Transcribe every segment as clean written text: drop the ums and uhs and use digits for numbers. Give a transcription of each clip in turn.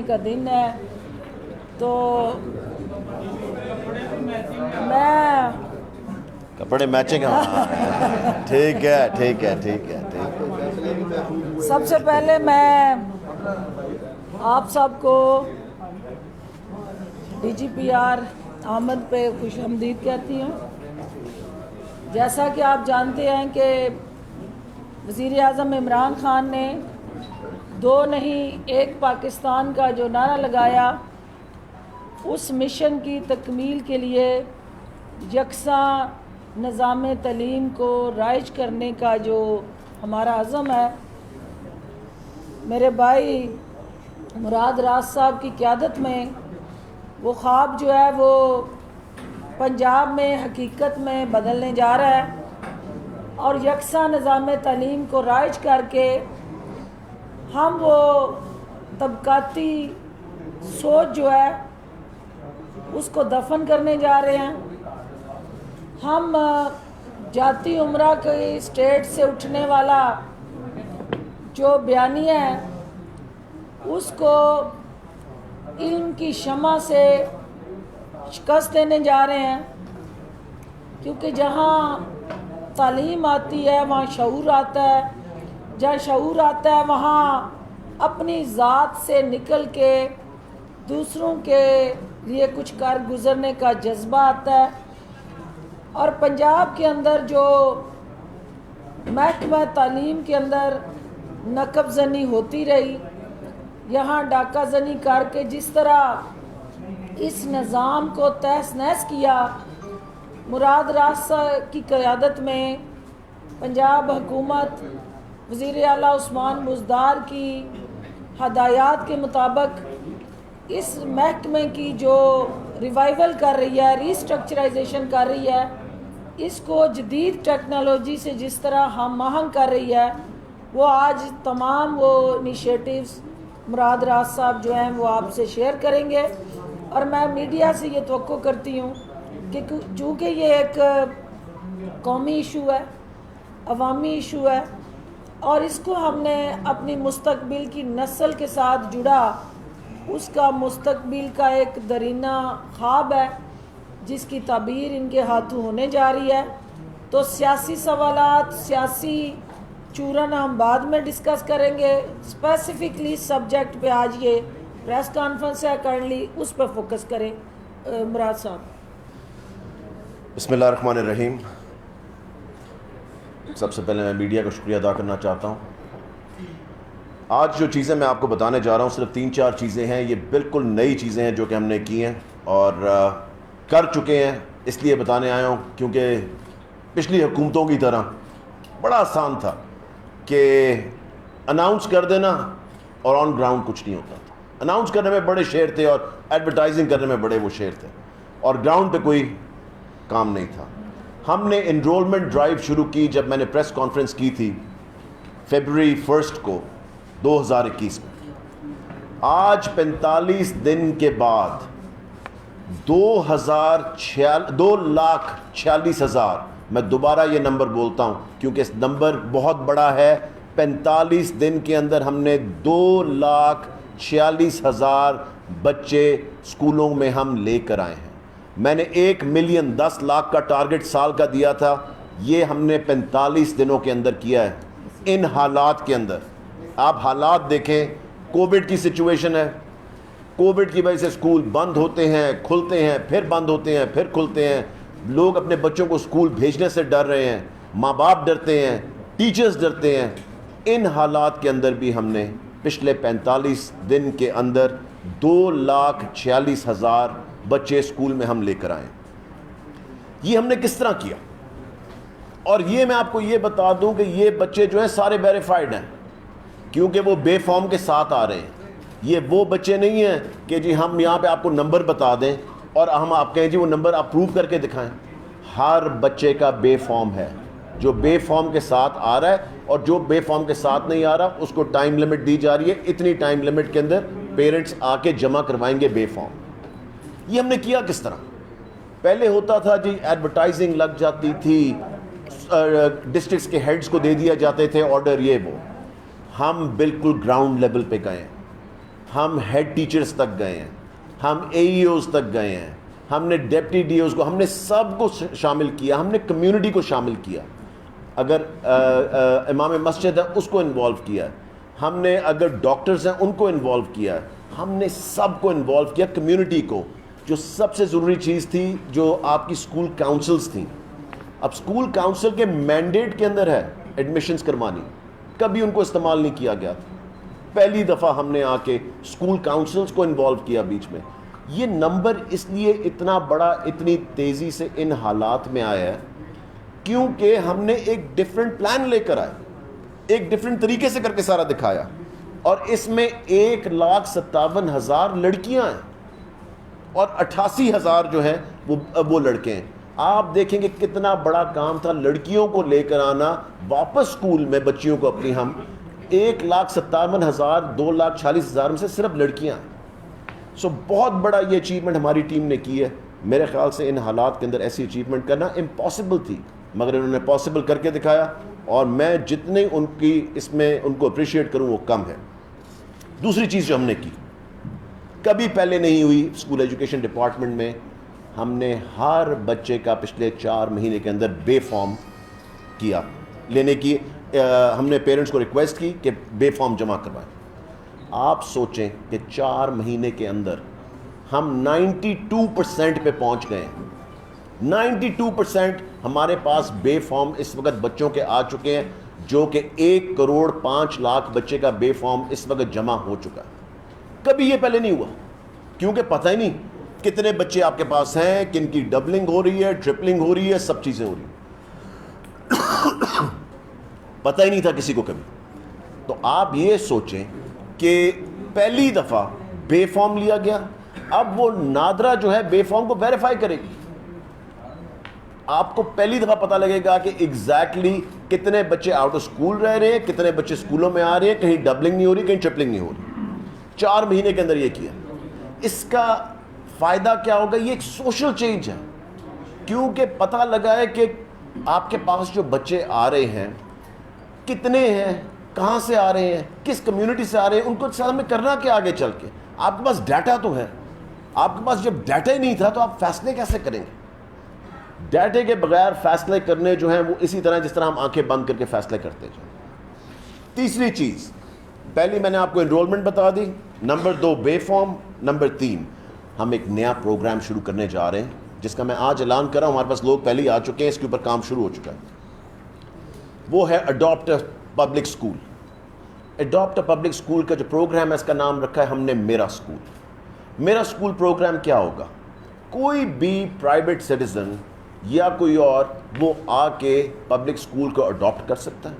کرنے کا دن ہے، تو میں کپڑے میچنگ ٹھیک ہے ٹھیک ہے ٹھیک ہے ٹھیک ہے. سب سے پہلے میں آپ سب کو ڈی جی پی آر آمد پہ خوش آمدید کہتی ہوں. جیسا کہ آپ جانتے ہیں کہ وزیر اعظم عمران خان نے 2 نہیں 1 پاکستان کا جو نعرہ لگایا، اس مشن کی تکمیل کے لیے یکساں نظام تعلیم کو رائج کرنے کا جو ہمارا عزم ہے، میرے بھائی مراد راز صاحب کی قیادت میں وہ خواب جو ہے وہ پنجاب میں حقیقت میں بدلنے جا رہا ہے، اور یکساں نظام تعلیم کو رائج کر کے ہم وہ طبقاتی سوچ جو ہے اس کو دفن کرنے جا رہے ہیں. ہم جاتی عمرہ کی اسٹیٹ سے اٹھنے والا جو بیانیہ ہے اس کو علم کی شمع سے شکست دینے جا رہے ہیں، کیونکہ جہاں تعلیم آتی ہے وہاں شعور آتا ہے، جہاں شعور آتا ہے وہاں اپنی ذات سے نکل کے دوسروں کے لیے کچھ کر گزرنے کا جذبہ آتا ہے. اور پنجاب کے اندر جو محکمہ تعلیم کے اندر نقب زنی ہوتی رہی، یہاں ڈاکہ زنی کر کے جس طرح اس نظام کو تہس نہس کیا، مراد راز کی قیادت میں پنجاب حکومت وزیر اعلیٰ عثمان بزدار کی ہدایات کے مطابق اس محکمے کی جو ریوائیول کر رہی ہے، ری اسٹرکچرائزیشن کر رہی ہے، اس کو جدید ٹیکنالوجی سے جس طرح ہم آہنگ کر رہی ہے، وہ آج تمام وہ انیشیٹیوز مراد راز صاحب جو ہیں وہ آپ سے شیئر کریں گے. اور میں میڈیا سے یہ توقع کرتی ہوں کہ چونکہ یہ ایک قومی ایشو ہے، عوامی ایشو ہے، اور اس کو ہم نے اپنی مستقبل کی نسل کے ساتھ جڑا، اس کا مستقبل کا ایک درینہ خواب ہے جس کی تعبیر ان کے ہاتھوں ہونے جا رہی ہے. تو سیاسی سوالات، سیاسی چورن ہم بعد میں ڈسکس کریں گے. اسپیسیفکلی سبجیکٹ پہ آج یہ پریس کانفرنس ہے، کرنٹلی اس پہ فوکس کریں. مراد صاحب. بسم اللہ الرحمن الرحیم. سب سے پہلے میں میڈیا کا شکریہ ادا کرنا چاہتا ہوں. آج جو چیزیں میں آپ کو بتانے جا رہا ہوں صرف 3-4 چیزیں ہیں. یہ بالکل نئی چیزیں ہیں جو کہ ہم نے کی ہیں اور کر چکے ہیں. اس لیے بتانے آیا ہوں کیونکہ پچھلی حکومتوں کی طرح بڑا آسان تھا کہ اناؤنس کر دینا اور آن گراؤنڈ کچھ نہیں ہوتا تھا. اناؤنس کرنے میں بڑے شعر تھے اور ایڈورٹائزنگ کرنے میں بڑے وہ شعر تھے، اور گراؤنڈ پہ کوئی کام نہیں تھا. ہم نے انرولمنٹ ڈرائیو شروع کی جب میں نے پریس کانفرنس کی تھی فیبروری 1 کو 2021 میں. آج 45 دن کے بعد 2,46,000، میں دوبارہ یہ نمبر بولتا ہوں کیونکہ اس نمبر بہت بڑا ہے. 45 دن کے اندر ہم نے 2,46,000 بچے اسکولوں میں ہم لے کر آئے ہیں. میں نے 1 ملین 10 لاکھ کا ٹارگٹ سال کا دیا تھا، یہ ہم نے 45 دنوں کے اندر کیا ہے. ان حالات کے اندر آپ حالات دیکھیں. کووڈ کی سچویشن ہے، کووڈ کی وجہ سے اسکول بند ہوتے ہیں، کھلتے ہیں، پھر بند ہوتے ہیں، پھر کھلتے ہیں. لوگ اپنے بچوں کو اسکول بھیجنے سے ڈر رہے ہیں، ماں باپ ڈرتے ہیں، ٹیچرز ڈرتے ہیں. ان حالات کے اندر بھی ہم نے پچھلے 45 دن کے اندر 2,46,000 بچے اسکول میں ہم لے کر آئے. یہ ہم نے کس طرح کیا؟ اور یہ میں آپ کو یہ بتا دوں کہ یہ بچے جو ہیں سارے ویریفائڈ ہیں کیونکہ وہ بے فارم کے ساتھ آ رہے ہیں. یہ وہ بچے نہیں ہیں کہ جی ہم یہاں پہ آپ کو نمبر بتا دیں اور ہم آپ کہیں جی وہ نمبر اپروو کر کے دکھائیں. ہر بچے کا بے فارم ہے، جو بے فارم کے ساتھ آ رہا ہے اور جو بے فارم کے ساتھ نہیں آ رہا اس کو ٹائم لمٹ دی جا رہی ہے. اتنی ٹائم لمٹ کے اندر پیرنٹس آ کے جمع کروائیں گے بے فارم. یہ ہم نے کیا کس طرح؟ پہلے ہوتا تھا جی ایڈورٹائزنگ لگ جاتی تھی، ڈسٹرکٹس کے ہیڈز کو دے دیا جاتے تھے آرڈر، یہ وہ. ہم بالکل گراؤنڈ لیول پہ گئے. ہم ہیڈ ٹیچرز تک گئے ہیں, ہم اے ای اوز تک گئے ہیں, ہم نے ڈپٹی ڈی اوز کو, ہم نے سب کو شامل کیا, ہم نے کمیونٹی کو شامل کیا, اگر امام مسجد ہے اس کو انوالو کیا ہے, ہم نے اگر ڈاکٹرز ہیں ان کو انوالو کیا ہے, ہم نے سب کو انوالو کیا, کمیونٹی کو. جو سب سے ضروری چیز تھی جو آپ کی اسکول کاؤنسلز تھیں, اب اسکول کاؤنسل کے مینڈیٹ کے اندر ہے ایڈمیشنز کروانی, کبھی ان کو استعمال نہیں کیا گیا تھا. پہلی دفعہ ہم نے آ کے اسکول کاؤنسلز کو انوالو کیا بیچ میں. یہ نمبر اس لیے اتنا بڑا اتنی تیزی سے ان حالات میں آیا ہے کیونکہ ہم نے ایک ڈیفرنٹ پلان لے کر آئے, ایک ڈیفرنٹ طریقے سے کر کے سارا دکھایا, اور اس میں 1,57,000 لڑکیاں ہیں اور 88,000 جو ہیں وہ لڑکے ہیں. آپ دیکھیں گے کتنا بڑا کام تھا لڑکیوں کو لے کر آنا واپس اسکول میں, بچیوں کو اپنی. ہم 1,57,000 2,46,000 میں سے صرف لڑکیاں ہیں. سو بہت بڑا یہ اچیومنٹ ہماری ٹیم نے کی ہے. میرے خیال سے ان حالات کے اندر ایسی اچیومنٹ کرنا امپاسبل تھی, مگر انہوں نے پاسبل کر کے دکھایا, اور میں جتنے ان کی اس میں ان کو اپریشیٹ کروں وہ کم ہے. دوسری چیز جو ہم نے کی, کبھی پہلے نہیں ہوئی اسکول ایجوکیشن ڈپارٹمنٹ میں, ہم نے ہر بچے کا پچھلے 4 مہینے کے اندر بے فارم کیا لینے کی. ہم نے پیرنٹس کو ریکویسٹ کی کہ بے فارم جمع کروائیں. آپ سوچیں کہ 4 مہینے کے اندر ہم 92% پہ پہنچ گئے ہیں. 92% ہمارے پاس بے فارم اس وقت بچوں کے آ چکے ہیں, جو کہ 1,05,00,000 بچے کا بے فارم اس وقت جمع ہو چکا ہے. کبھی یہ پہلے نہیں ہوا کیونکہ پتہ ہی نہیں کتنے بچے آپ کے پاس ہیں, کن کی ڈبلنگ ہو رہی ہے, ٹرپلنگ ہو رہی ہے, سب چیزیں ہو رہی ہیں, پتہ ہی نہیں تھا کسی کو کبھی. تو آپ یہ سوچیں کہ پہلی دفعہ بے فارم لیا گیا, اب وہ نادرا جو ہے بے فارم کو ویریفائی کرے گی. آپ کو پہلی دفعہ پتہ لگے گا کہ ایگزیکٹلی کتنے بچے آؤٹ آف اسکول رہ رہے ہیں, کتنے بچے اسکولوں میں آ رہے ہیں, کہیں ڈبلنگ نہیں ہو رہی, کہیں ٹرپلنگ نہیں ہو رہی. 4 مہینے کے اندر یہ کیا. اس کا فائدہ کیا ہوگا؟ یہ ایک سوشل چینج ہے, کیونکہ پتہ لگا ہے کہ آپ کے پاس جو بچے آ رہے ہیں کتنے ہیں, کہاں سے آ رہے ہیں, کس کمیونٹی سے آ رہے ہیں, ان کو ساتھ میں کرنا کیا آگے چل کے. آپ کے پاس ڈیٹا تو ہے. آپ کے پاس جب ڈیٹا ہی نہیں تھا تو آپ فیصلے کیسے کریں گے؟ ڈیٹے کے بغیر فیصلے کرنے جو ہیں وہ اسی طرح جس طرح ہم آنکھیں بند کر کے فیصلے کرتے جائیں. تیسری چیز, پہلی میں نے آپ کو انرولمنٹ بتا دی, نمبر 2 بے فارم, نمبر 3 ہم ایک نیا پروگرام شروع کرنے جا رہے ہیں جس کا میں آج اعلان کر رہا ہوں. ہمارے پاس لوگ پہلے ہی آ چکے ہیں, اس کے اوپر کام شروع ہو چکا ہے. وہ ہے adopt public school. Adopt public school کا جو پروگرام ہے اس کا نام رکھا ہے ہم نے میرا اسکول. میرا اسکول پروگرام کیا ہوگا؟ کوئی بھی پرائیویٹ سٹیزن یا کوئی اور وہ آ کے پبلک اسکول کو اڈاپٹ کر سکتا ہے,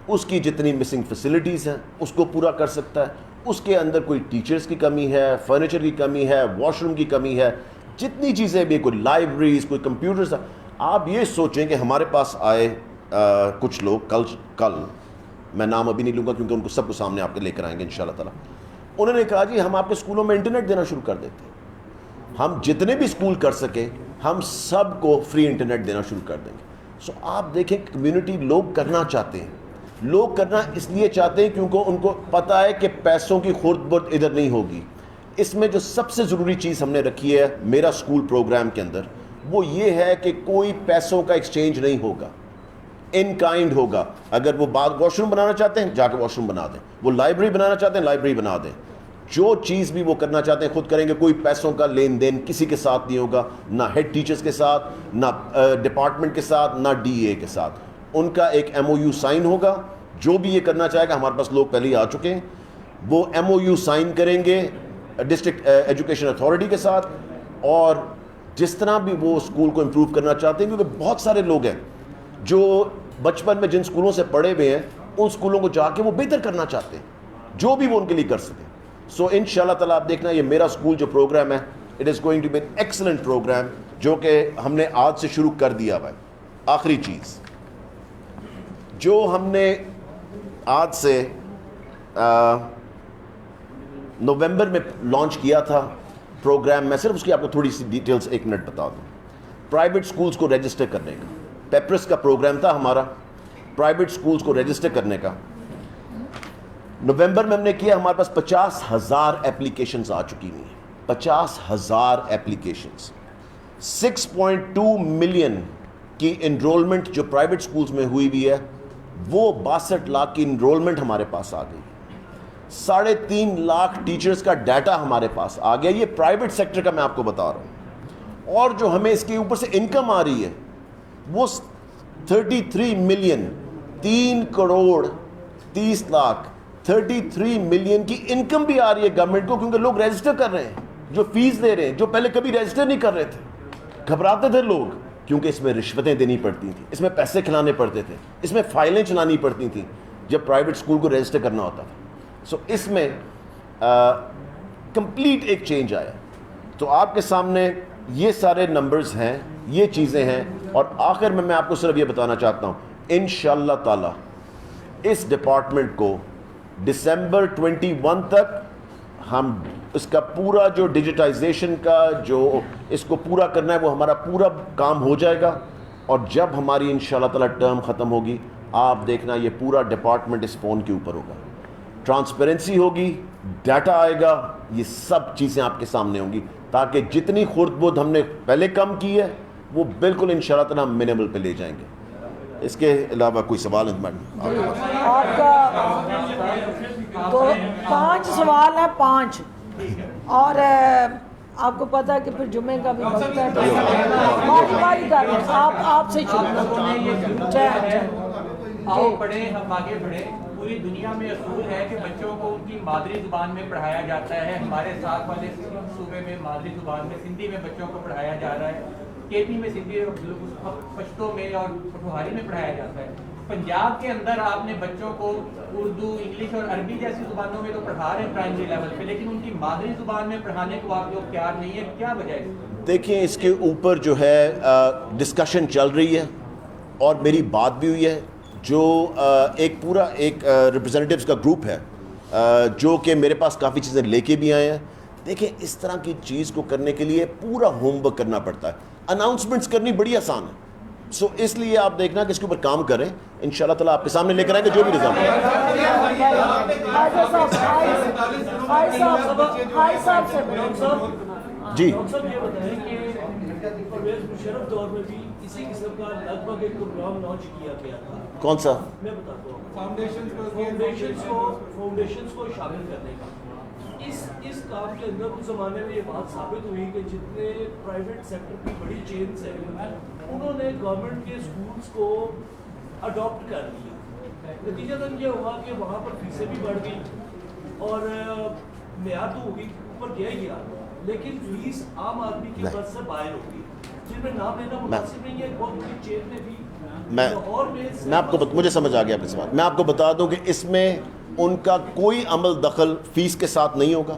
اس کی جتنی مسنگ فیسلٹیز ہیں اس کو پورا کر سکتا ہے. اس کے اندر کوئی ٹیچرز کی کمی ہے, فرنیچر کی کمی ہے, واش روم کی کمی ہے, جتنی چیزیں بھی, کوئی لائبریریز, کوئی کمپیوٹرز. آپ یہ سوچیں کہ ہمارے پاس آئے کچھ لوگ کل میں نام ابھی نہیں لوں گا کیونکہ ان کو سب کو سامنے آپ کے لے کر آئیں گے انشاءاللہ تعالیٰ. انہوں نے کہا جی ہم آپ کے اسکولوں میں انٹرنیٹ دینا شروع کر دیتے ہیں, ہم جتنے بھی اسکول کر سکیں ہم سب کو فری انٹرنیٹ دینا شروع کر دیں گے. سو آپ دیکھیں کمیونٹی لوگ کرنا چاہتے ہیں. لوگ کرنا اس لیے چاہتے ہیں کیونکہ ان کو پتہ ہے کہ پیسوں کی خورد برد ادھر نہیں ہوگی. اس میں جو سب سے ضروری چیز ہم نے رکھی ہے میرا اسکول پروگرام کے اندر وہ یہ ہے کہ کوئی پیسوں کا ایکسچینج نہیں ہوگا, ان کائنڈ ہوگا. اگر وہ بات واش روم بنانا چاہتے ہیں جا کے واش روم بنا دیں, وہ لائبریری بنانا چاہتے ہیں لائبریری بنا دیں, جو چیز بھی وہ کرنا چاہتے ہیں خود کریں گے. کوئی پیسوں کا لین دین کسی کے ساتھ نہیں ہوگا, نہ ہیڈ ٹیچرز کے ساتھ, نہ ڈپارٹمنٹ کے ساتھ, نہ ڈی اے کے ساتھ. ان کا ایک ایم او یو سائن ہوگا. جو بھی یہ کرنا چاہے گا, ہمارے پاس لوگ پہلے ہی آ چکے ہیں, وہ ایم او یو سائن کریں گے ڈسٹرکٹ ایجوکیشن اتھارٹی کے ساتھ. اور جس طرح بھی وہ اسکول کو امپروو کرنا چاہتے ہیں, کیونکہ بہت سارے لوگ ہیں جو بچپن میں جن اسکولوں سے پڑھے ہوئے ہیں ان اسکولوں کو جا کے وہ بہتر کرنا چاہتے ہیں, جو بھی وہ ان کے لیے کر سکیں. سو ان شاء اللہ تعالیٰ آپ دیکھنا یہ میرا اسکول جو پروگرام ہے it is going to be an excellent program جو کہ ہم نے آج سے شروع کر دیا ہوا ہے. آخری چیز جو ہم نے آج سے نومبر میں لانچ کیا تھا پروگرام, میں صرف اس کی آپ کو تھوڑی سی ڈیٹیلز 1 منٹ بتا دوں. پرائیویٹ اسکولز کو رجسٹر کرنے کا پیپرس کا پروگرام تھا ہمارا, پرائیویٹ اسکولز کو رجسٹر کرنے کا. نومبر میں ہم نے کیا, ہمارے پاس 50,000 اپلیکیشنز آ چکی ہوئی ہیں, 50,000 اپلیکیشنز. 6.2 ملین کی انرولمنٹ جو پرائیویٹ سکولز میں ہوئی بھی ہے, وہ 62 لاکھ کی انرولمنٹ ہمارے پاس آ گئی. 3.5 لاکھ ٹیچرز کا ڈیٹا ہمارے پاس آ گیا. یہ پرائیویٹ سیکٹر کا میں آپ کو بتا رہا ہوں. اور جو ہمیں اس کے اوپر سے انکم آ رہی ہے وہ 33 ملین 3 کروڑ 30 لاکھ 33 ملین کی انکم بھی آ رہی ہے گورنمنٹ کو, کیونکہ لوگ رجسٹر کر رہے ہیں, جو فیس دے رہے ہیں, جو پہلے کبھی رجسٹر نہیں کر رہے تھے. گھبراتے تھے لوگ کیونکہ اس میں رشوتیں دینی پڑتی تھیں, اس میں پیسے کھلانے پڑتے تھے, اس میں فائلیں چلانی پڑتی تھیں جب پرائیویٹ اسکول کو رجسٹر کرنا ہوتا تھا. سو اس میں کمپلیٹ ایک چینج آیا. تو آپ کے سامنے یہ سارے نمبرز ہیں, یہ چیزیں ہیں. اور آخر میں آپ کو صرف یہ بتانا چاہتا ہوں, انشاءاللہ تعالی اس ڈپارٹمنٹ کو دسمبر 21 تک ہم اس کا پورا جو ڈیجیٹائزیشن کا جو اس کو پورا کرنا ہے وہ ہمارا پورا کام ہو جائے گا. اور جب ہماری انشاءاللہ تعالی ٹرم ختم ہوگی, آپ دیکھنا یہ پورا ڈپارٹمنٹ اس فون کے اوپر ہوگا, ٹرانسپیرنسی ہوگی, ڈیٹا آئے گا, یہ سب چیزیں آپ کے سامنے ہوں گی, تاکہ جتنی خرد برد ہم نے پہلے کم کی ہے وہ بالکل انشاءاللہ تعالی ہم منیمل پہ لے جائیں گے. اس کے علاوہ کوئی سوال ہے آپ کا؟ تو 5 سوال ہیں, 5. اور آپ کو پتا ہے کہ پھر جمعے کا بھی وقت ہے, باری کر رہے ہیں. آپ سے آؤ پڑھیں, ہم آگے بڑھیں. پوری دنیا میں اصول ہے کہ بچوں کو ان کی مادری زبان میں پڑھایا جاتا ہے. ہمارے ساتھ والے صوبے میں مادری زبان میں سندھی میں بچوں کو پڑھایا جا رہا ہے, کے پی میں سندھی پشتو میں اور پٹوہاری میں پڑھایا جاتا ہے. پنجاب کے اندر آپ نے بچوں کو اردو, انگلش اور عربی جیسی زبانوں میں تو پڑھا رہے ہیں پرائمری لیول پہ, لیکن ان کی مادری زبان میں پڑھانے کو آپ لوگ تیار نہیں ہے. کیا وجہ ہے؟ دیکھیں, اس کے اوپر جو ہے ڈسکشن چل رہی ہے اور میری بات بھی ہوئی ہے. جو ایک پورا ایک ریپرزینٹیوز کا گروپ ہے جو کہ میرے پاس کافی چیزیں لے کے بھی آئے ہیں. دیکھیں, اس طرح کی چیز کو کرنے کے لیے پورا ہوم ورک کرنا پڑتا ہے. اناؤنسمنٹس کرنی بڑی آسان ہے. سو اس لیے آپ دیکھنا کہ اس کے اوپر کام کریں, انشاءاللہ تعالیٰ آپ کے سامنے لے کر آئیں گے جو بھی رضا جی. مشرف دور میں بھی اسی قسم کا لگ بھگ ایک پروگرام لانچ کیا گیا تھا. کون سا؟ میں بتاتا ہوں, فاؤنڈیشنز کو شامل کرنے کا. اس کام کے اندر اس زمانے میں یہ بات ثابت ہوئی کہ جتنے پرائیویٹ سیکٹر کی بڑی چینز ہیں انہوں نے گورنمنٹ کے اسکولز کو اڈاپٹ کر لیا. نتیجتاً یہ ہوا کہ وہاں پر فیسیں بھی بڑھ گئی اور معیار تو ہوگی اوپر گیا ہی گیا, لیکن فیس عام آدمی کی بس سے باہر ہوگی, جن میں نام لینا مناسب نہیں ہے. بہت بڑی چین نے بھی میں آپ کو مجھے سمجھ آ گیا اپنے سوال. میں آپ کو بتا دوں کہ اس میں ان کا کوئی عمل دخل فیس کے ساتھ نہیں ہوگا.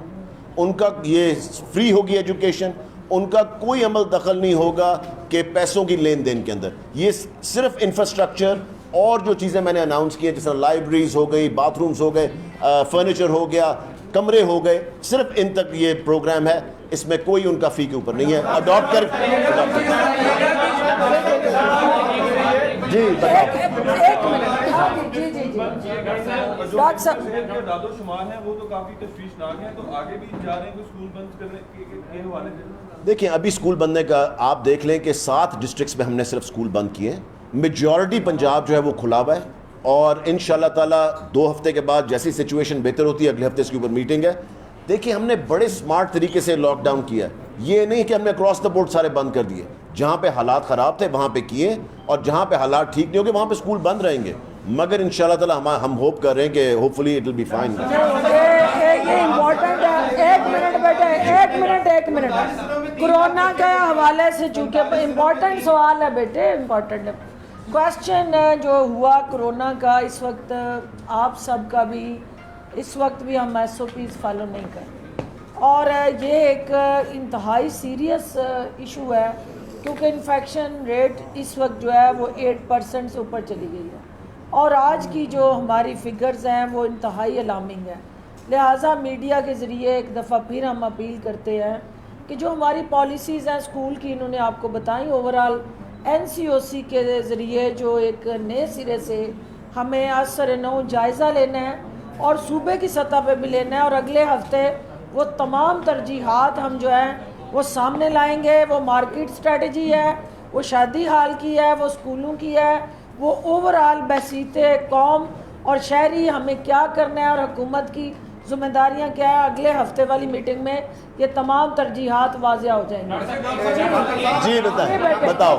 ان کا یہ فری ہوگی ایجوکیشن, ان کا کوئی عمل دخل نہیں ہوگا کہ پیسوں کی لین دین کے اندر. یہ صرف انفراسٹرکچر اور جو چیزیں میں نے اناؤنس کی ہیں, جس طرح لائبریریز ہو گئی, باتھ رومز ہو گئے, فرنیچر ہو گیا, کمرے ہو گئے, صرف ان تک یہ پروگرام ہے. اس میں کوئی ان کا فی کے اوپر نہیں ہے. اڈاپٹ کر جی داد و شمار ہیں وہ تو کافی تشویشناک ہیں, تو آگے بھی جا رہے ہیں کوئی اسکول بند کرنے کے حوالے سے؟ دیکھیں, ابھی اسکول بندنے کا آپ دیکھ لیں کہ 7 ڈسٹرکٹس میں ہم نے صرف اسکول بند کیے ہیں. میجورٹی پنجاب جو ہے وہ کھلا ہوا ہے, اور انشاءاللہ تعالیٰ 2 ہفتے کے بعد جیسی سچویشن بہتر ہوتی ہے اگلے ہفتے اس کے اوپر میٹنگ ہے. دیکھیں, ہم نے بڑے سمارٹ طریقے سے لاک ڈاؤن کیا ہے. یہ نہیں کہ ہم نے اکراس دا بورڈ سارے بند کر دیے. جہاں پہ حالات خراب تھے وہاں پہ کیے, اور جہاں پہ حالات ٹھیک نہیں ہوگے وہاں پہ اسکول بند رہیں گے. مگر انشاءاللہ تعالیٰ ہم ہوپ کر رہے ہیں کہ hopefully it will be fine. یہ امپورٹنٹ ہے. ایک منٹ کورونا کے حوالے سے, چونکہ امپورٹنٹ سوال ہے بیٹے, امپورٹنٹ کوشچن جو ہوا کرونا کا. اس وقت آپ سب کا بھی, اس وقت بھی ہم SOPs فالو نہیں کر رہے, اور یہ ایک انتہائی سیریس ایشو ہے, کیونکہ انفیکشن ریٹ اس وقت جو ہے وہ 8% سے اوپر چلی گئی ہے, اور آج کی جو ہماری فگرز ہیں وہ انتہائی الارمنگ ہے. لہٰذا میڈیا کے ذریعے ایک دفعہ پھر ہم اپیل کرتے ہیں کہ جو ہماری پالیسیز ہیں اسکول کی, انہوں نے آپ کو بتائیں, اوورال NCOC کے ذریعے جو ایک نئے سرے سے ہمیں اثر نو جائزہ لینا ہے, اور صوبے کی سطح پہ بھی لینا ہے، اور اگلے ہفتے وہ تمام ترجیحات ہم جو ہیں وہ سامنے لائیں گے. وہ مارکیٹ اسٹریٹجی ہے، وہ شادی حال کی ہے، وہ اسکولوں کی ہے، وہ اوور آل بحثیت قوم اور شہری ہمیں کیا کرنا ہے اور حکومت کی ذمہ داریاں کیا ہے. اگلے ہفتے والی میٹنگ میں یہ تمام ترجیحات واضح ہو جائیں گے. جی بتاؤ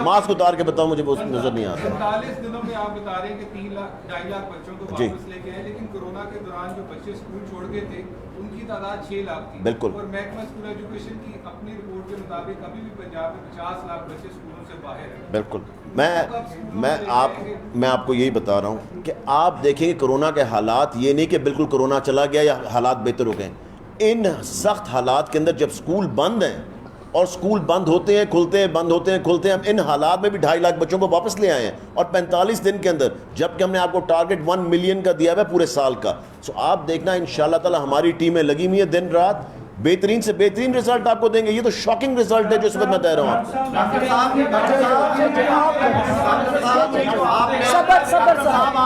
ماسک اتار کے بتاؤ، مجھے وہ نظر نہیں آتا. 45 دنوں میں آپ بتا رہے ہیں کہ 2.5 لاکھ بچوں کو واپس لے کے آئے، لیکن کورونا کے دوران جو بچے اسکول چھوڑ گئے تھے ان کی تعداد 6 لاکھ تھی. بالکل. اور محکمہ اسکول ایجوکیشن کی اپنی رپورٹ کے مطابق ابھی بھی پنجاب میں 50 لاکھ بچے اسکولوں سے باہر ہیں. بالکل. میں آپ کو یہی بتا رہا ہوں کہ آپ دیکھیں کہ کرونا کے حالات یہ نہیں کہ بالکل کرونا چلا گیا یا حالات بہتر ہو گئے. ان سخت حالات کے اندر جب سکول بند ہیں اور سکول بند ہوتے ہیں کھلتے ہیں، بند ہوتے ہیں کھلتے ہیں، ہم ان حالات میں بھی 2.5 لاکھ بچوں کو واپس لے آئے ہیں، اور 45 دن کے اندر، جبکہ ہم نے آپ کو ٹارگٹ 1 ملین کا دیا ہے پورے سال کا. سو آپ دیکھنا انشاءاللہ تعالی ہماری ٹیمیں لگی ہوئی ہیں دن رات، بہترین سے بہترین رزلٹ آپ کو دیں گے. یہ تو شاکنگ رزلٹ ہے جو اس وقت میں کہہ رہا ہوں. صبر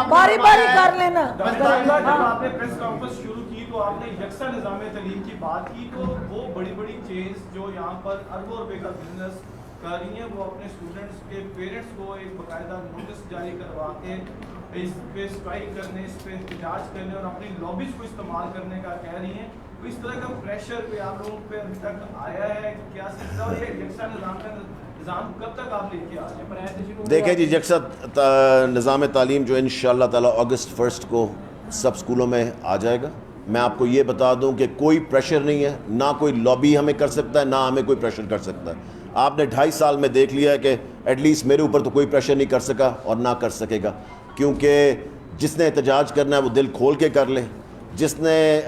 باری باری کر لینا. آپ نے پریس کانفرنس شروع کی تو آپ نے یکساں نظام تعلیم کی بات کی، تو وہ بڑی بڑی چینز جو یہاں پر اربوں روپے کا بزنس کر رہی ہیں، وہ اپنے اسٹوڈنٹس کے پیرنٹس کو ایک باقاعدہ نوٹس جاری کروا کے اس پہ اسٹرائک کرنے، اس پہ احتجاج کرنے اور اپنی لابیز کو استعمال کرنے کا کہہ رہی ہیں. تو اس طرح کا پریشر پہ آپ لوگوں پہ ابھی تک آیا ہے کیا سلسلہ، اور یہ یکساں نظام کا نظام کب تک آپ لے کے آ رہے ہیں؟ دیکھیں جی، یکساں نظام تعلیم جو انشاءاللہ تعالی اگست 1 کو سب سکولوں میں آ جائے گا. میں آپ کو یہ بتا دوں کہ کوئی پریشر نہیں ہے، نہ کوئی لابی ہمیں کر سکتا ہے، نہ ہمیں کوئی پریشر کر سکتا ہے. آپ نے 2.5 سال میں دیکھ لیا ہے کہ ایٹ لیسٹ میرے اوپر تو کوئی پریشر نہیں کر سکا اور نہ کر سکے گا، کیونکہ جس نے احتجاج کرنا ہے وہ دل کھول کے کر لے. جس نے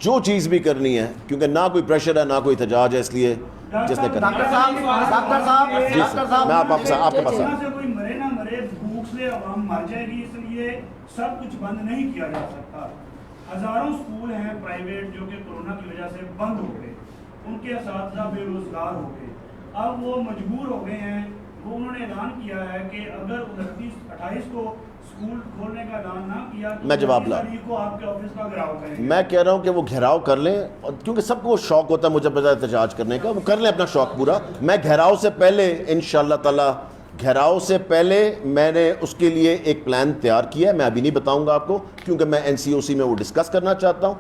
جو چیز بھی کرنی ہے، کیونکہ نہ کوئی پریشر ہے نہ کوئی احتجاج ہے، اس لیے جس نے کرنا ہے. جی سر، میں آپ کے پاس کوئی مرے نہ مرے، بھوک سے عوام مر جائے گی، اس لیے سب کچھ بند نہیں کیا جا سکتا. ہزاروں اسکول ہیں پرائیویٹ جو کہ کورونا کی وجہ سے بند ہو گئے، ان کے اساتذہ بے روزگار ہو گئے. اب وہ مجبور ہو گئے ہیں. وہ انہوں نے اعلان کیا ہے کہ اگر 29-28 کو اسکول کھولنے کا اعلان نہ کیا تو میں جواب لا کو آپ کے آفس کا گھیراؤ کریں گے. میں کہہ رہا ہوں کہ وہ گھیراؤ کر لیں، کیونکہ سب کو شوق ہوتا ہے مجھے بجائے احتجاج کرنے کا، وہ کر لیں اپنا شوق پورا. میں گھیراؤ سے پہلے انشاءاللہ تعالی گھیراؤ سے پہلے میں نے اس کے لیے ایک پلان تیار کیا ہے. میں ابھی نہیں بتاؤں گا آپ کو، کیونکہ میں NCOC میں وہ ڈسکس کرنا چاہتا ہوں،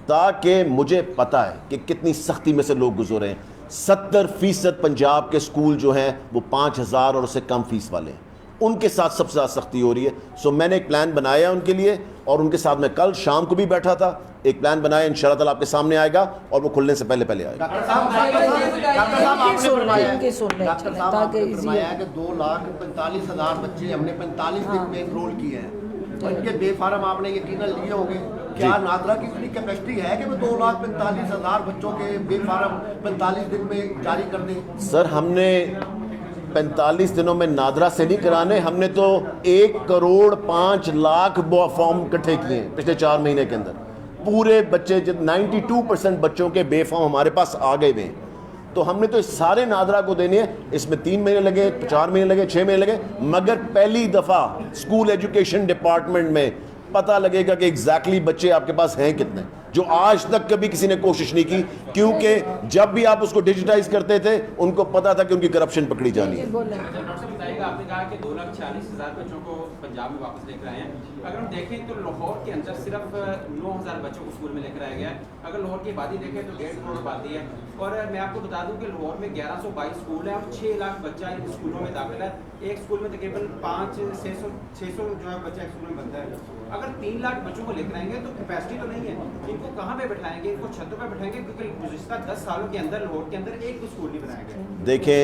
تاکہ مجھے پتہ ہے کہ کتنی سختی میں سے لوگ گزرے ہیں. 70% پنجاب کے اسکول جو ہیں وہ 5,000 اور اس سے کم فیس والے ہیں، ان کے ساتھ سب سے زیادہ سختی ہو رہی ہے. سو میں نے ایک پلان بنایا ان کے لیے، اور ان کے ساتھ میں کل شام کو بھی بیٹھا تھا. ایک پلان بنایا، انشاءاللہ تعالیٰ آپ کے سامنے آئے گا اور وہ کھلنے سے پہلے آئے گا. ڈاکٹر صاحب آپ نے فرمایا ہے کہ 2,45,000 بچے ہم نے 45 دن میں انرول کیے ہیں. ان کے بے فارم آپ نے یقیناً لیے ہوں گے. کیا نادرا کی اتنی کیپیسٹی ہے کہ وہ 2,45,000 بچوں کے بے فارم 45 دن میں جاری کر دیں؟ سر، ہم نے 45 دنوں میں نادرا سے نہیں کرانے، ہم نے تو 1,05,00,000 فارم اکٹھے کیے ہیں پچھلے 4 مہینے کے اندر. پورے بچے 92% بچوں کے بے فارم ہمارے پاس آ گئے ہوئے ہیں. تو ہم نے تو اس سارے نادرا کو دینے ہیں. اس میں 3 مہینے لگے، 4 مہینے لگے، 6 مہینے لگے، مگر پہلی دفعہ اسکول ایجوکیشن ڈپارٹمنٹ میں پتہ لگے گا کہ ایگزیکٹلی بچے آپ کے پاس ہیں کتنے، جو آج تک کبھی کسی نے کوشش نہیں کی. کیونکہ جب بھی آپ اس کو ڈیجیٹائز کرتے تھے ان کو پتا تھا کہ ان کی کرپشن پکڑی جانی ہے. آپ نے کہا کہ 2,40,000 بچوں کو پنجاب میں واپس لے کر آئے ہیں. اگر ہم دیکھیں تو لاہور کے اندر صرف 9,000 بچوں کو اسکول میں لے کر آیا گیا ہے. اگر لاہور کی آبادی دیکھیں تو 1.5 کروڑ آبادی ہے. اور میں آپ کو بتا دوں کہ لاہور میں 1122 اسکول ہیں اور 6 لاکھ بچہ ان اسکولوں میں داخل ہے. ایک اسکول میں تقریباً 600 جو ہے بچہ اسکول میں بنتا ہے. اگر 3 لاکھ بچوں کو لے کر آئیں گے تو کیپیسٹی تو نہیں ہے. ان کو کہاں پہ بٹھائیں گے؟ ان کو چھتوں پہ بٹھائیں گے، کیونکہ گزشتہ 10 سالوں کے اندر لاہور کے اندر ایک بھی اسکول نہیں بنایا گیا. دیکھیں،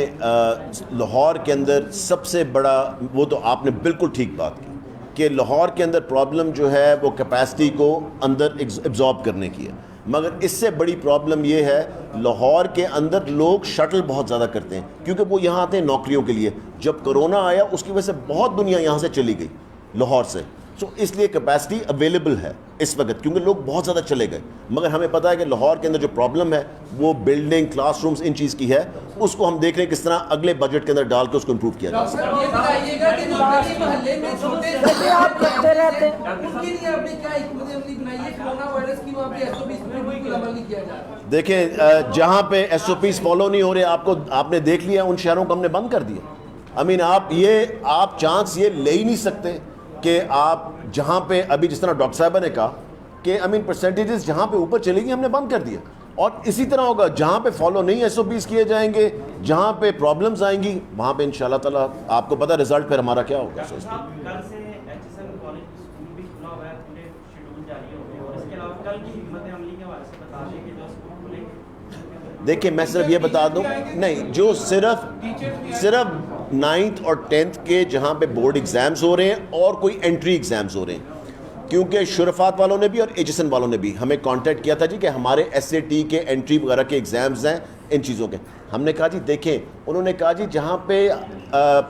لاہور کے اندر سب سے بڑا، وہ تو آپ نے بالکل ٹھیک بات کی کہ لاہور کے اندر پرابلم جو ہے وہ کیپیسٹی کو اندر ایبزارب کرنے کی ہے. مگر اس سے بڑی پرابلم یہ ہے لاہور کے اندر لوگ شٹل بہت زیادہ کرتے ہیں، کیونکہ وہ یہاں آتے ہیں نوکریوں کے لیے. جب کرونا آیا اس کی وجہ سے بہت دنیا یہاں سے چلی گئی لاہور سے. سو اس لیے کیپیسٹی اویلیبل ہے اس وقت کیونکہ لوگ بہت زیادہ چلے گئے, مگر ہمیں پتہ ہے کہ لاہور کے اندر جو پرابلم ہے وہ بلڈنگ, کلاس رومز, ان چیز کی ہے. اس کو ہم دیکھ رہے ہیں کس طرح اگلے بجٹ کے اندر ڈال کے اس کو امپروو کیا جائے. آپ کرتے رہتے ہیں. دیکھیں جہاں پہ ایس او پیز فالو نہیں ہو رہے, آپ نے دیکھ لیا ان شہروں کو ہم نے بند کر دیا. آپ چانس یہ لے ہی نہیں سکتے کہ آپ جہاں پہ ابھی جس طرح ڈاکٹر صاحبہ نے کہا کہ پرسنٹیجز جہاں پہ اوپر چلے گی ہم نے بند کر دیا, اور اسی طرح ہوگا جہاں پہ فالو نہیں ایس او پیز کیے جائیں گے, جہاں پہ پرابلمز آئیں گی وہاں پہ انشاءاللہ تعالیٰ آپ کو پتہ رزلٹ پھر ہمارا کیا ہوگا. دیکھیں میں صرف یہ بتا دوں, نہیں جو صرف 9th اور 10th کے جہاں پہ بورڈ ایگزامز ہو رہے ہیں اور کوئی انٹری ایگزامز ہو رہے ہیں, کیونکہ شرفات والوں نے بھی اور ایچ والوں نے بھی ہمیں کانٹیکٹ کیا تھا جی کہ ہمارے SAT کے انٹری وغیرہ کے ایگزامز ہیں ان چیزوں کے. ہم نے کہا جی دیکھیں, انہوں نے کہا جی جہاں پہ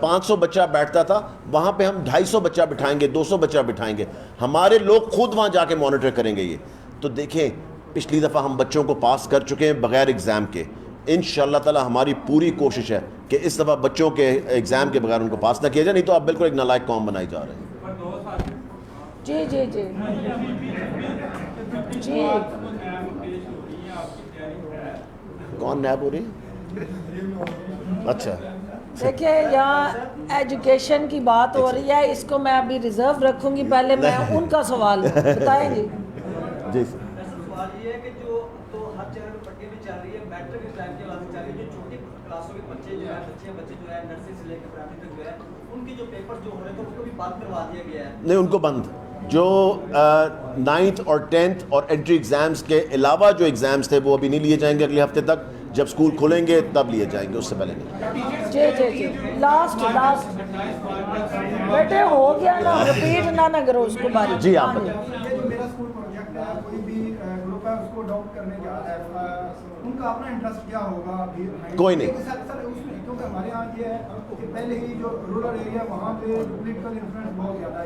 500 بچہ بیٹھتا تھا وہاں پہ ہم 250 بچہ بٹھائیں گے, 200 بچہ بٹھائیں گے, ہمارے لوگ خود وہاں جا کے مانیٹر کریں گے یہ. تو دیکھیں پچھلی دفعہ ہم بچوں کو پاس کر چکے ہیں بغیر ایگزام کے. انشاءاللہ تعالی ہماری پوری کوشش ہے کہ اس دفعہ بچوں کے ایگزام کے بغیر ان کو پاس نہ کیا جائے, نہیں تو آپ بالکل ایک نالائق قوم بنائی جا رہے ہیں. جی جی جی جی کون نیب ہو رہی ہے؟ اچھا دیکھیں یہاں ایجوکیشن کی بات ہو رہی ہے, اس کو میں ابھی ریزرو رکھوں گی, پہلے میں ان کا سوال بتائیں گی. جی سوال یہ ہے کہ جو ہر چینل پہ پٹی میں چل رہی ہے میٹرک ایگزام کے بعد چل رہی ہے, جو چھوٹی کلاسوں کے بچے جو ہے بچے جو ہے نرسری سے لے کے پرائمری تک جو ہے ان کی جو پیپر جو ہو رہے تھے ان کو بھی بند کروا دیا گیا ہے. نہیں, ان کو بند, جو 9th اور 10th اور انٹری ایگزامز کے علاوہ جو ایگزامز تھے وہ ابھی نہیں لیے جائیں گے اگلے ہفتے تک, جب اسکول کھلیں گے تب لیے جائیں گے, اس سے پہلے نہیں. جی جی جی لاسٹ بیٹے ہو گیا نا, رپیٹ نہ کرو اس کو باری. جی آپ میرا اسکول پروجیکٹ ہے, کوئی بھی گروپ ہے اس کو ڈاؤٹ کرنے جا رہا ہے, ان کا اپنا انٹرسٹ کیا ہوگا؟ کوئی نہیں. سر اس میں کیونکہ ہمارے یہاں یہ ہے کہ پہلے ہی جو رورل ایریا وہاں پہ پولیٹیکل انفلوئنس بہت زیادہ ہے.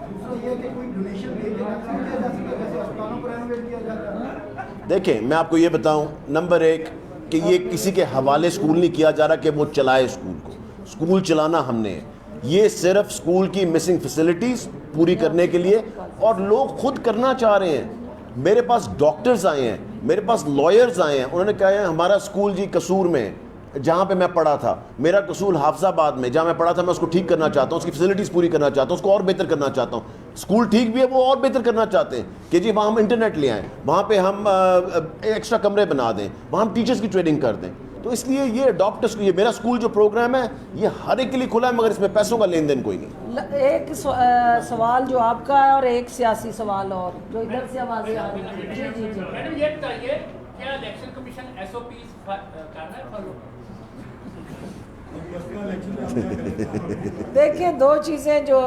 دوسرا یہ ہے کہ کوئی ڈونیشن لے کے کیا جا سکتا ہے, جیسے اسپتالوں کو رینوویٹ کیا جاتا ہے. دیکھیں میں آپ کو یہ بتاؤں, نمبر 1 کہ یہ کسی کے حوالے اسکول نہیں کیا جا رہا کہ وہ چلائے اسکول کو. اسکول چلانا ہم نے, یہ صرف اسکول کی مسنگ فیسلٹیز پوری کرنے کے لیے, اور لوگ خود کرنا چاہ رہے ہیں. میرے پاس ڈاکٹرز آئے ہیں, میرے پاس لائرز آئے ہیں, انہوں نے کہا ہے ہمارا اسکول جی قصور میں جہاں پہ میں پڑھا تھا, میرا قصور حافظ آباد میں جہاں میں پڑھا تھا, میں اس کو ٹھیک کرنا چاہتا ہوں, اس کی فیسلٹیز پوری کرنا چاہتا ہوں, اس کو اور بہتر کرنا چاہتا ہوں. اسکول ٹھیک بھی ہے, وہ اور بہتر کرنا چاہتے ہیں کہ جی وہاں ہم انٹرنیٹ لے آئیں, وہاں پہ ہم ایکسٹرا کمرے بنا دیں, وہاں ہم ٹیچرز کی ٹریننگ کر دیں. تو اس لیے یہ ڈاکٹرز, یہ میرا اسکول جو پروگرام ہے یہ ہر ایک کے لیے کھلا ہے, مگر اس میں پیسوں کا لین دین کوئی نہیں. ایک سوال جو آپ کا ہے اور ایک سیاسی سوال اور جو ادھر سے آواز آ رہی ہے. جی جی جی میڈم یہ بتائیے کیا election commission S O Ps کر رہا ہے فالو؟ دیکھیں دو چیزیں جو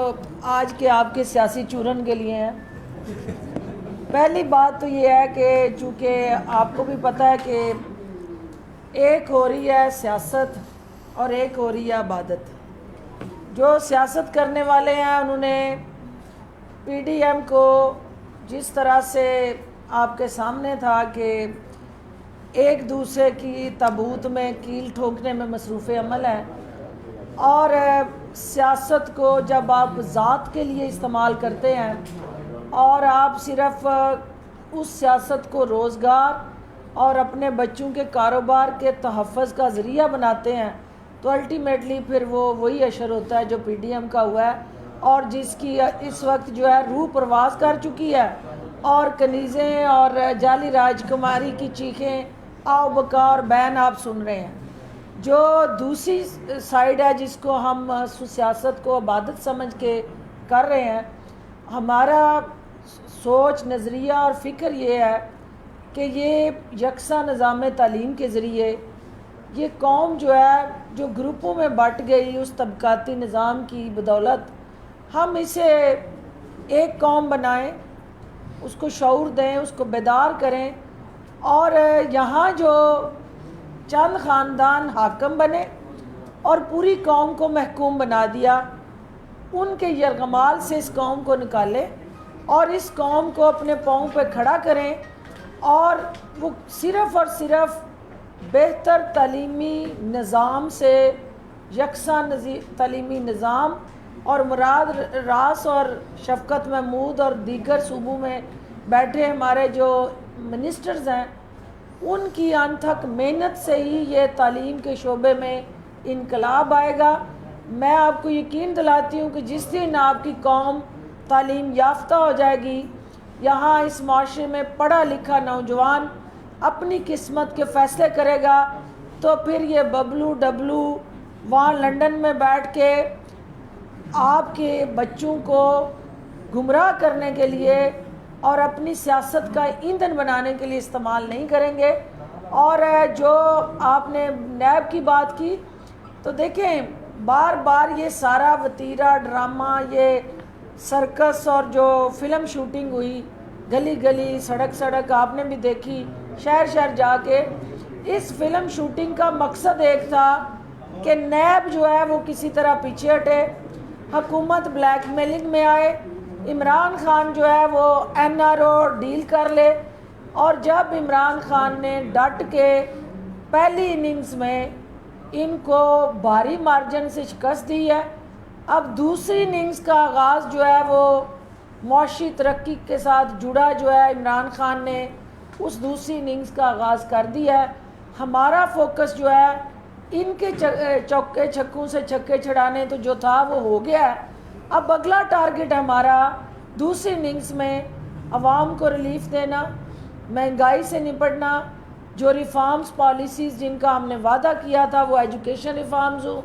آج کے آپ کے سیاسی چورن کے لیے ہیں. پہلی بات تو یہ ہے کہ چونکہ آپ کو بھی پتہ ہے کہ ایک ہو رہی ہے سیاست اور ایک ہو رہی ہے عبادت. جو سیاست کرنے والے ہیں انہوں نے PDM کو جس طرح سے آپ کے سامنے تھا کہ ایک دوسرے کی تابوت میں کیل ٹھوکنے میں مصروف عمل ہے, اور سیاست کو جب آپ ذات کے لیے استعمال کرتے ہیں اور آپ صرف اس سیاست کو روزگار اور اپنے بچوں کے کاروبار کے تحفظ کا ذریعہ بناتے ہیں, تو الٹیمیٹلی پھر وہ وہی اشر ہوتا ہے جو PDM کا ہوا ہے, اور جس کی اس وقت جو ہے روح پرواز کر چکی ہے, اور کنیزیں اور جعلی راج کماری کی چیخیں آؤ بکا اور بین آپ سن رہے ہیں. جو دوسری سائیڈ ہے جس کو ہم سیاست کو عبادت سمجھ کے کر رہے ہیں, ہمارا سوچ نظریہ اور فکر یہ ہے کہ یہ یکساں نظام تعلیم کے ذریعے یہ قوم جو ہے جو گروپوں میں بٹ گئی اس طبقاتی نظام کی بدولت, ہم اسے ایک قوم بنائیں, اس کو شعور دیں, اس کو بیدار کریں, اور یہاں جو چند خاندان حاکم بنے اور پوری قوم کو محکوم بنا دیا, ان کے یرغمال سے اس قوم کو نکالے اور اس قوم کو اپنے پاؤں پہ کھڑا کریں، اور وہ صرف اور صرف بہتر تعلیمی نظام سے، یکساں تعلیمی نظام، اور مراد راس اور شفقت محمود اور دیگر صوبوں میں بیٹھے ہمارے جو منسٹرز ہیں، ان کی انتھک محنت سے ہی یہ تعلیم کے شعبے میں انقلاب آئے گا۔ میں آپ کو یقین دلاتی ہوں کہ جس دن آپ کی قوم تعلیم یافتہ ہو جائے گی، یہاں اس معاشرے میں پڑھا لکھا نوجوان اپنی قسمت کے فیصلے کرے گا، تو پھر یہ ببلو ڈبلو وہاں لنڈن میں بیٹھ کے آپ کے بچوں کو گمراہ کرنے کے لیے اور اپنی سیاست کا ایندھن بنانے کے لیے استعمال نہیں کریں گے۔ اور جو آپ نے نیب کی بات کی، تو دیکھیں بار بار یہ سارا وتیرہ ڈرامہ، یہ سرکس اور جو فلم شوٹنگ ہوئی گلی گلی سڑک سڑک آپ نے بھی دیکھی، شہر شہر جا کے، اس فلم شوٹنگ کا مقصد ایک تھا کہ نیب جو ہے وہ کسی طرح پیچھے ہٹے، حکومت بلیک میلنگ میں آئے، عمران خان جو ہے وہ NRO ڈیل کر لے، اور جب عمران خان نے ڈٹ کے پہلی اننگز میں ان کو بھاری مارجن سے شکست دی ہے، اب دوسری اننگز کا آغاز جو ہے وہ معاشی ترقی کے ساتھ جڑا جو ہے عمران خان نے اس دوسری اننگز کا آغاز کر دیا ہے۔ ہمارا فوکس جو ہے ان کے چوکے چھکوں سے چھکے چھڑانے تو جو تھا وہ ہو گیا ہے، اب اگلا ٹارگٹ ہمارا دوسری اننگز میں عوام کو ریلیف دینا، مہنگائی سے نپٹنا، جو ریفارمز پالیسیز جن کا ہم نے وعدہ کیا تھا، وہ ایجوکیشن ریفارمز ہوں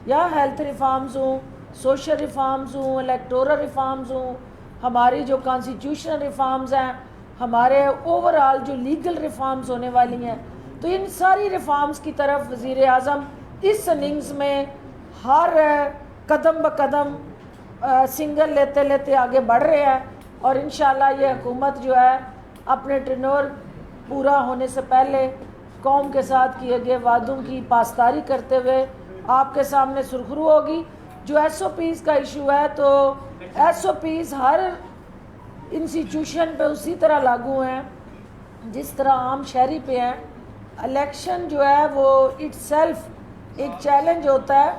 یا ہیلتھ ریفارمز ہوں، سوشل ریفارمز ہوں، الیکٹورل ریفارمز ہوں، ہماری جو کانسٹیٹیوشنل ریفارمز ہیں، ہمارے اوورآل جو لیگل ریفارمز ہونے والی ہیں، تو ان ساری ریفارمز کی طرف وزیر اعظم اس اننگز میں ہر قدم بقدم سنگل لیتے لیتے آگے بڑھ رہے ہیں، اور انشاءاللہ یہ حکومت جو ہے اپنے ٹرینور پورا ہونے سے پہلے قوم کے ساتھ کیے گئے وعدوں کی پاسداری کرتے ہوئے آپ کے سامنے سرخرو ہوگی۔ جو SOPs کا ایشو ہے، تو SOPs ہر انسٹیٹیوشن پہ اسی طرح لاگو ہیں جس طرح عام شہری پہ ہیں۔ الیکشن جو ہے وہ اٹ سیلف ایک چیلنج ہوتا ہے،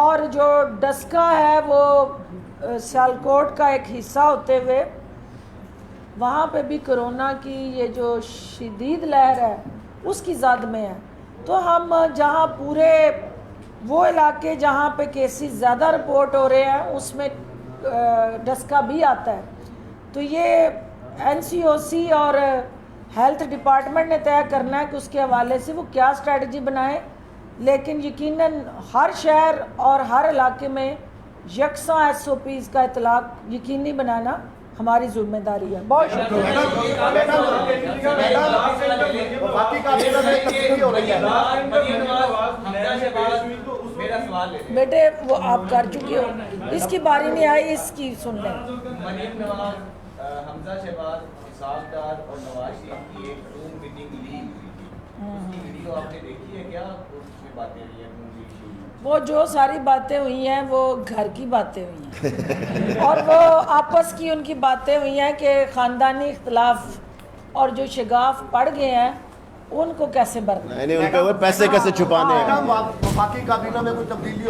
اور جو ڈسکا ہے وہ سیالکوٹ کا ایک حصہ ہوتے ہوئے وہاں پہ بھی کرونا کی یہ جو شدید لہر ہے اس کی زد میں ہے، تو ہم جہاں پورے وہ علاقے جہاں پہ کیسز زیادہ رپورٹ ہو رہے ہیں اس میں ڈسکا بھی آتا ہے، تو یہ NCOC اور ہیلتھ ڈپارٹمنٹ نے طے کرنا ہے کہ اس کے حوالے سے وہ کیا اسٹریٹجی بنائیں، لیکن یقیناً ہر شہر اور ہر علاقے میں یکساں SOPs کا اطلاق یقینی بنانا ہماری ذمہ داری ہے۔ بہت شکریہ۔ بیٹے وہ آپ کر چکے ہو، اس کی باری نہیں آئی، اس کی سن لیں۔ حمزہ شہباز حسابدار اور نواز شریف کی ایک روم میٹنگ لیک ہوئی تھی، اس کی ویڈیو آپ نے دیکھی ہے کیا؟ اس میں باتیں ہوئی ہیں، وہ جو ساری باتیں ہوئی ہیں وہ گھر کی باتیں ہوئی ہیں اور وہ آپس کی ان کی باتیں ہوئی ہیں کہ خاندانی اختلاف اور جو شگاف پڑ گئے ہیں ان کو کیسے برتنا، ان کے پیسے کیسے چھپانے ہیں۔ وفاقی کابینہ میں کوئی تبدیلی